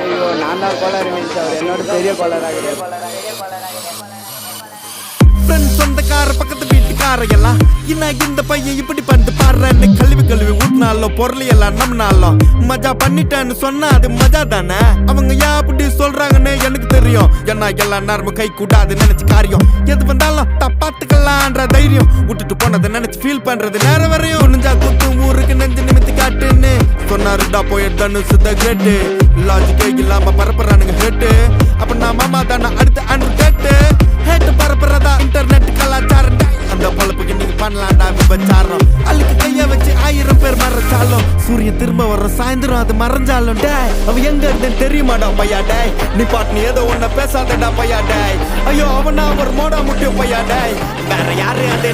ஐயோ நான் தான் கோளாறு மீன்ஸ் அவர் என்னோட பெரிய கோளாறாக சொந்தக்கார பக்கத்து வீட்டுக்கார எல்லாம் இந்த பையன் இப்படி பண்ணிட்டு பாடுறேன்னு கழுவி ஊட்டினாலும் பொருள் எல்லாம் நம்மனாலும் மஜா பண்ணிட்டேன்னு சொன்னா அது மஜா தானே. அவங்க ஏன் அப்படி சொல்றாங்கன்னு எனக்கு தெரியும். ஏன்னா எல்லாம் நேரமும் கை கூடாது நினைச்சு காரியம் எது வந்தாலும் பாத்துக்கலான்ற தைரியம் விட்டுட்டு போனதை நினைச்சு ஃபீல் பண்றது நேரம் வரையும். நெஞ்சா குத்தும் ஊருக்கு நெஞ்சு நிமித்தி காட்டுன்னு சொன்னாருடா போயிட்டு சுத்த கேட்டு லாஜிக்கே இல்லாம பரப்புறானுங்க ஹேட்டு. அப்ப நான் மாமா தானே அடுத்த அன்பு கேட்டு ஹேட்டு பரப்புறதா இன்டர்நெட் கலாச்சாரம். அந்த பொழப்புக்கு நீங்க பண்ணலாம்டா விபச்சாரம். அழுக்கு கைய வச்சு 1000 பேர் மறைச்சாலும் சூரியன் திரும்ப வர சாயந்தரம் அது மறைஞ்சாலும் டே அவ எங்க இருந்தேன்னு தெரியுமாடா பையா டே. நீ பாட்டு நீ ஏதோ ஒன்ன பேசாதடா பையா டே. ஐயோ அவனா ஒரு மோடா முட்டிய பையா டே. வேற யாரு அது